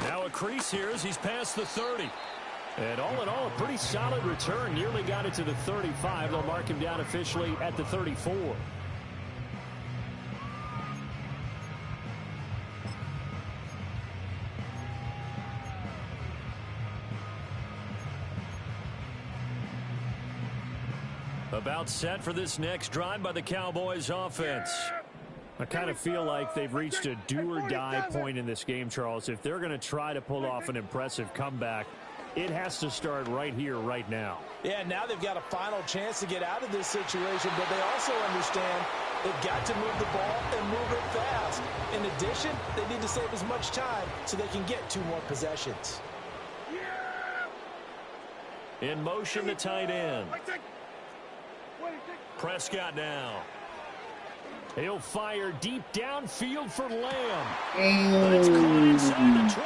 Now a crease here as he's past the 30. And all in all, a pretty solid return. Nearly got it to the 35. They'll mark him down officially at the 34. About set for this next drive by the Cowboys offense. I kind of feel like they've reached a do-or-die point in this game, Charles. If they're going to try to pull off an impressive comeback, it has to start right here, right now. Yeah, now they've got a final chance to get out of this situation, but they also understand they've got to move the ball and move it fast. In addition, they need to save as much time so they can get 2 more possessions. In motion, the tight end. Prescott now. He'll fire deep downfield for Lamb. It's caught inside the 20.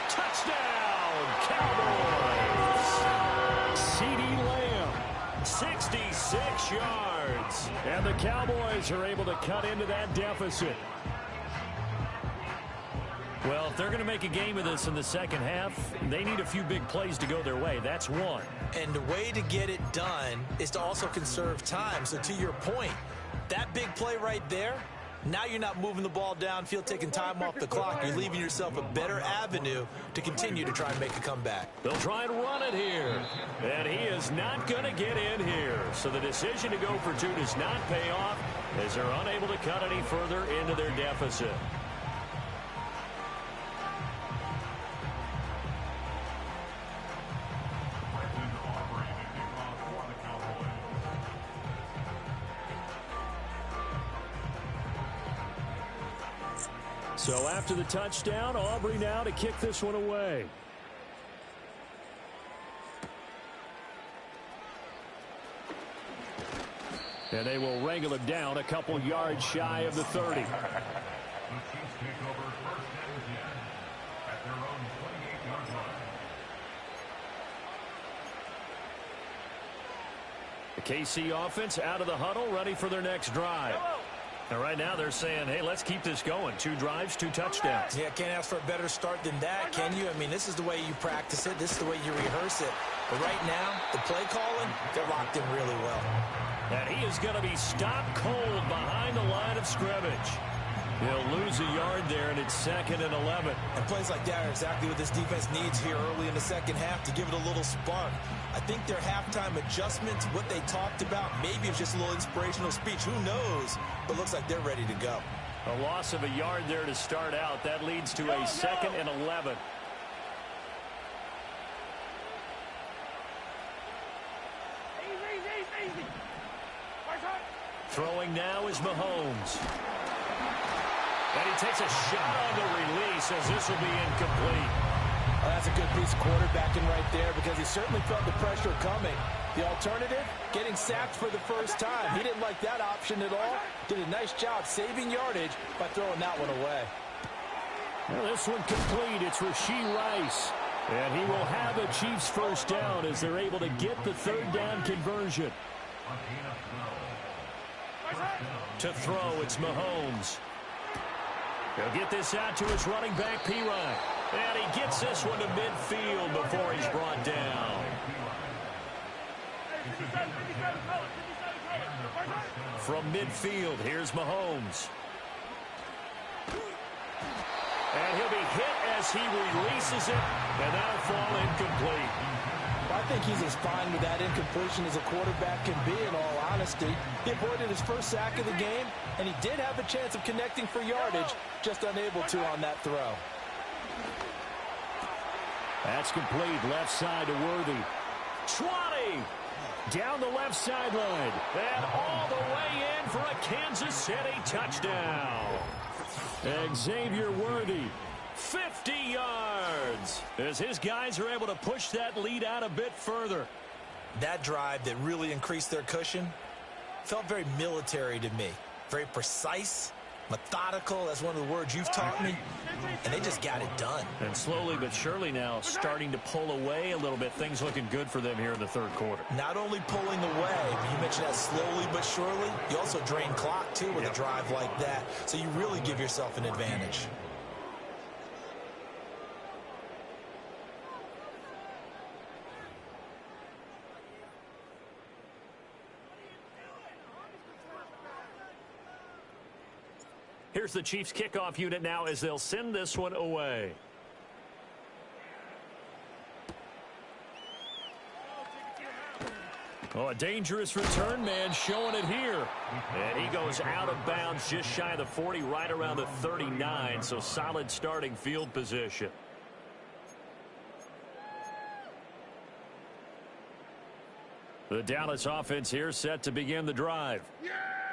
Touchdown, Cowboys. CeeDee Lamb, 66 yards. And the Cowboys are able to cut into that deficit. Well, if they're going to make a game of this in the second half, they need a few big plays to go their way. That's one. And the way to get it done is to also conserve time. So to your point, that big play right there, now you're not moving the ball downfield, taking time off the clock. You're leaving yourself a better avenue to continue to try and make a comeback. They'll try and run it here. And he is not going to get in here. So the decision to go for 2 does not pay off as they're unable to cut any further into their deficit. So after the touchdown, Aubrey now to kick this one away. And they will wrangle him down a couple yards shy of the 30. The KC offense out of the huddle, ready for their next drive. And right now they're saying, hey, let's keep this going. 2 drives, 2 touchdowns. Yeah, can't ask for a better start than that, can you? I mean, this is the way you practice it. This is the way you rehearse it. But right now, the play calling, they're locked in really well. And he is going to be stopped cold behind the line of scrimmage. He'll lose a yard there, and it's 2nd and 11. And plays like that are exactly what this defense needs here early in the second half to give it a little spark. I think their halftime adjustments, what they talked about, maybe it's just a little inspirational speech. Who knows? But looks like they're ready to go. A loss of a yard there to start out. That leads to a 2nd and 11. Throwing now is Mahomes. And he takes a shot on the release as this will be incomplete. Oh, that's a good piece of quarterbacking right there because he certainly felt the pressure coming. The alternative, getting sacked for the first time. He didn't like that option at all. Did a nice job saving yardage by throwing that one away. Well, this one complete. It's Rashee Rice. And he will have a Chiefs first down as they're able to get the 3rd down conversion. To throw, it's Mahomes. He'll get this out to his running back, P-Ryan. And he gets this one to midfield before he's brought down. From midfield, here's Mahomes. And he'll be hit as he releases it, and that'll fall incomplete. I think he's as fine with that incompletion as a quarterback can be, in all honesty. He avoided his first sack of the game, and he did have a chance of connecting for yardage, just unable to on that throw. That's complete. Left side to Worthy. 20! Down the left sideline. And all the way in for a Kansas City touchdown. Xavier Worthy, 50 yards, as his guys are able to push that lead out a bit further. That drive that really increased their cushion felt very military to me. Very precise, methodical. That's one of the words you've taught me. And they just got it done. And slowly but surely now starting to pull away a little bit. Things looking good for them here in the third quarter. Not only pulling away, but you mentioned that slowly but surely. You also drain clock, too, with a drive like that. So you really give yourself an advantage. Here's the Chiefs kickoff unit now as they'll send this one away. Oh, a dangerous return man showing it here. And he goes out of bounds just shy of the 40, right around the 39. So solid starting field position. The Dallas offense here set to begin the drive.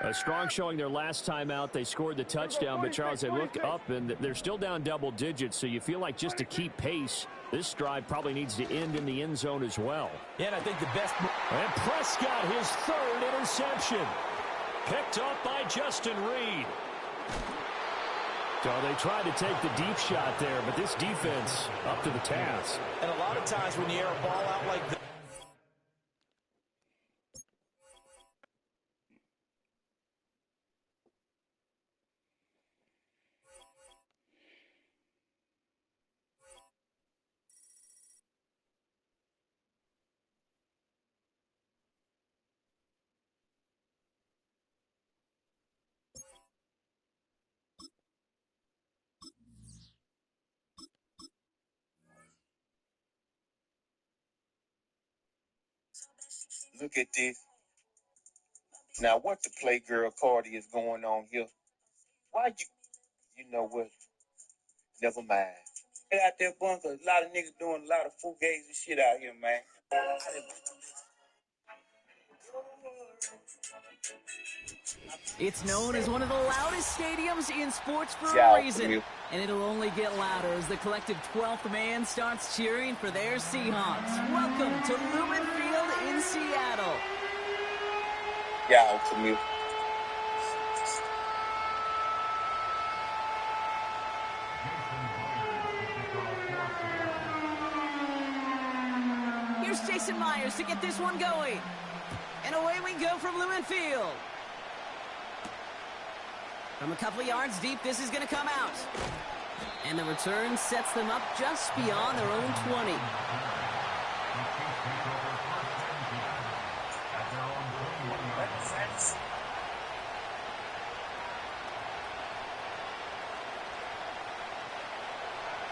A strong showing their last time out. They scored the touchdown, but Charles, they look up and they're still down double digits, so you feel like just to keep pace, this drive probably needs to end in the end zone as well. Yeah, and I think the best... And Prescott, his third interception. Picked up by Justin Reed. So they tried to take the deep shot there, but this defense up to the task. And a lot of times when you air a ball out like this, Look at this. Now, what the Playgirl party is going on here? Why you know what? Never mind. Get out there, bunker. A lot of niggas doing a lot of fugazi shit out here, man. It's known as one of the loudest stadiums in sports for a reason. And it'll only get louder as the collective 12th man starts cheering for their Seahawks. Welcome to Lumen Field in Seattle. Yeah, to me. Here's Jason Myers to get this one going. And away we go from Lumen Field. From a couple of yards deep, this is going to come out. And the return sets them up just beyond their own 20.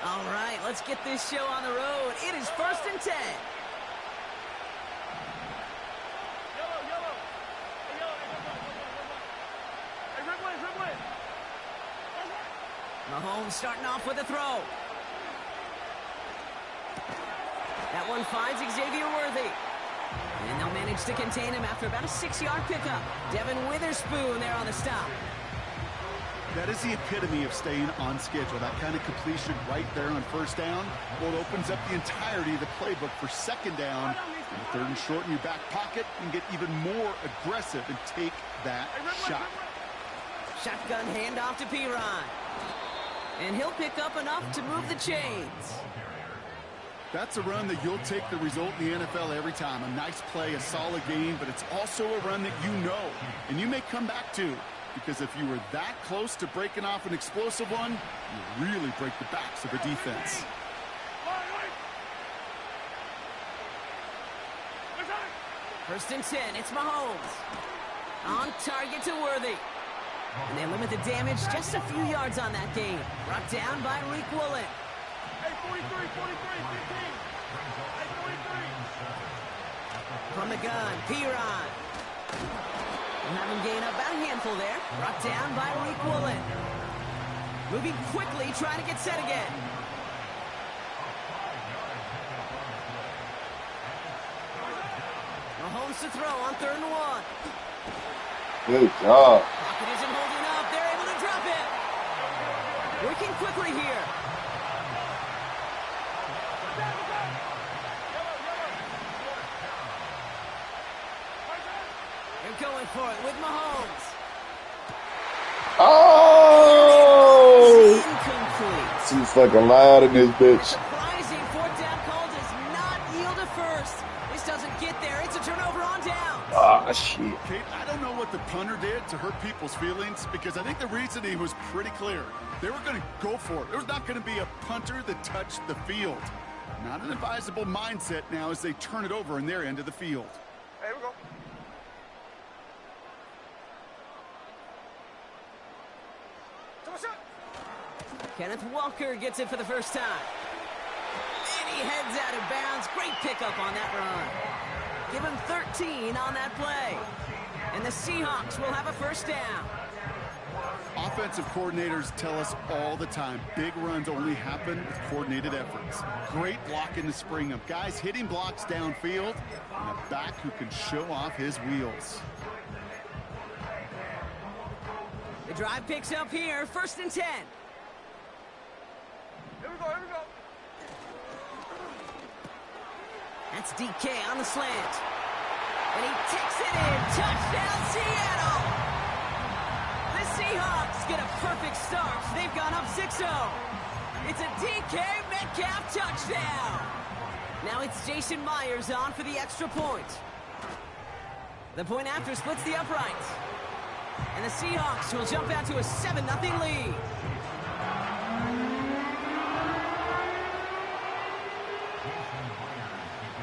All right, let's get this show on the road. It is 1st and 10. Mahomes starting off with a throw. That one finds Xavier Worthy. And they'll manage to contain him after about a 6-yard pickup. Devin Witherspoon there on the stop. That is the epitome of staying on schedule. That kind of completion right there on first down. Well, it opens up the entirety of the playbook for second down. And third and short in your back pocket, and get even more aggressive and take that shot. Shotgun handoff to Piron. And he'll pick up enough to move the chains. That's a run that you'll take the result in the NFL every time. A nice play, a solid game, but it's also a run that you know and you may come back to, because if you were that close to breaking off an explosive one, you really break the backs of the defense. First and 10, it's Mahomes. On target to Worthy. And they limit the damage just a few yards on that game. Brought down by Reek Woolen. Hey, 43, 15. Hey, 43. From the gun, Piron. We'll have him gain up about a handful there. Brought down by Reek Woolen. Moving quickly, trying to get set again. Mahomes to throw on 3rd and 1. Good job. Pocket isn't holding up. They're able to drop it. Working quickly here. They're going for it with Mahomes. Oh! Incomplete. Too fucking loud in this bitch. Surprising fourth down call does not yield a first. This doesn't get there. It's a turnover on down. Ah, shit. Kate, I don't know what the punter did to hurt people's feelings because I think the reasoning was pretty clear. They were going to go for it. There was not going to be a punter that touched the field. Not an advisable mindset now as they turn it over in their end of the field. Hey, we go. Kenneth Walker gets it for the first time. And he heads out of bounds. Great pickup on that run. Give him 13 on that play. And the Seahawks will have a first down. Offensive coordinators tell us all the time, big runs only happen with coordinated efforts. Great block in the spring of guys hitting blocks downfield and a back who can show off his wheels. The drive picks up here, 1st and 10. Here we go, here we go. That's DK on the slant. And he takes it in. Touchdown, Seattle! The Seahawks get a perfect start. They've gone up 6-0. It's a DK Metcalf touchdown. Now it's Jason Myers on for the extra point. The point after splits the uprights. And the Seahawks will jump out to a 7-0 lead.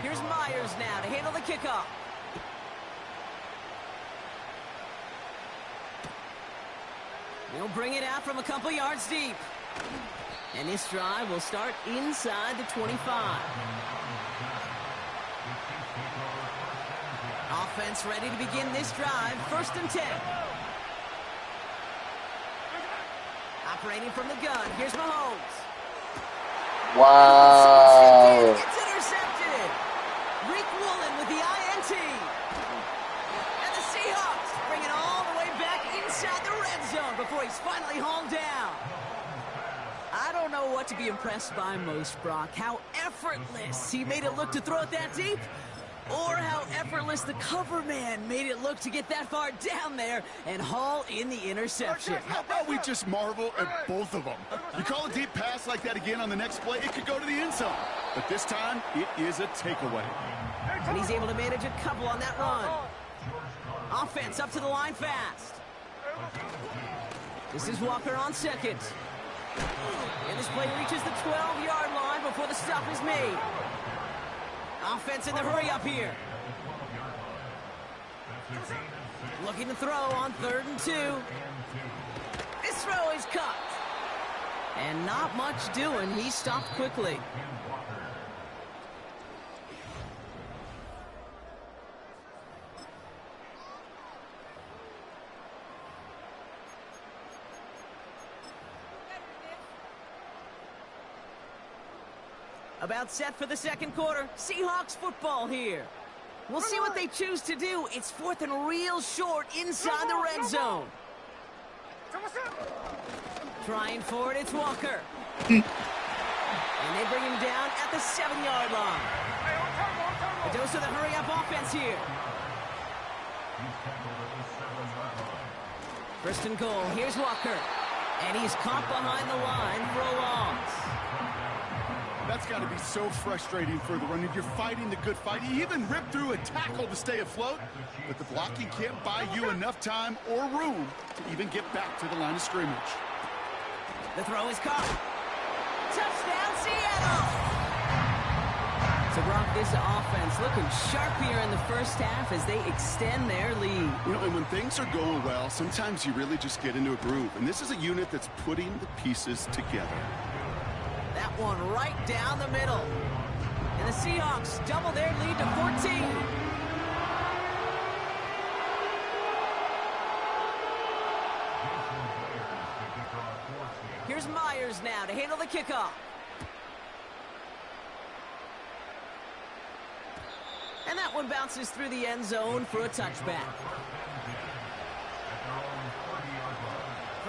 Here's Myers now to handle the kickoff. He'll bring it out from a couple yards deep. And this drive will start inside the 25. Offense ready to begin this drive. 1st and 10. Operating from the gun. Here's Mahomes. Wow. It's intercepted. Rick Woolen with the INT. And the Seahawks bring it all the way back inside the red zone before he's finally hauled down. I don't know what to be impressed by most, Brock. How effortless he made it look to throw it that deep, or how effortless the cover man made it look to get that far down there and haul in the interception. How about we just marvel at both of them? You call a deep pass like that again on the next play, it could go to the end zone. But this time, it is a takeaway. And he's able to manage a couple on that run. Offense up to the line fast. This is Walker on second. And this play reaches the 12-yard line before the stop is made. Offense in the hurry up here. Looking to throw on 3rd and 2. This throw is cut. And not much doing. He stopped quickly. About set for the 2nd quarter. Seahawks football here. We'll see what they choose to do. It's 4th and real short inside the red zone. Trying for it, it's Walker. And they bring him down at the 7-yard line. A dose of the hurry-up offense here. 1st and goal. Here's Walker. And he's caught behind the line for a loss. That's got to be so frustrating for the runner. You're fighting the good fight. You even rip through a tackle to stay afloat, but the blocking can't buy you enough time or room to even get back to the line of scrimmage. The throw is caught. Touchdown, Seattle! So, Brock, this offense looking sharp here in the first half as they extend their lead. You know, and when things are going well, sometimes you really just get into a groove. And this is a unit that's putting the pieces together. That one right down the middle. And the Seahawks double their lead to 14. Here's Myers now to handle the kickoff. And that one bounces through the end zone for a touchback.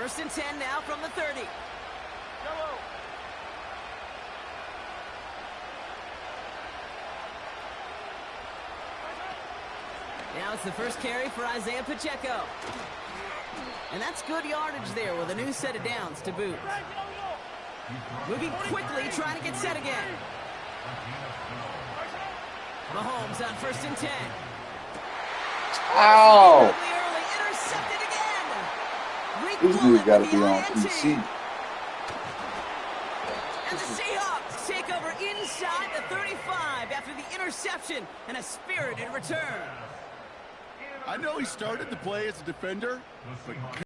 First and 10 now from the 30. Now it's the first carry for Isaiah Pacheco. And that's good yardage there with a new set of downs to boot. Moving quickly, trying to get set again. Mahomes on first and 10. Ow! Early, intercepted again. This dude got to be on PC. And the Seahawks take over inside the 35 after the interception and a spirited return. I know he started the play as a defender, but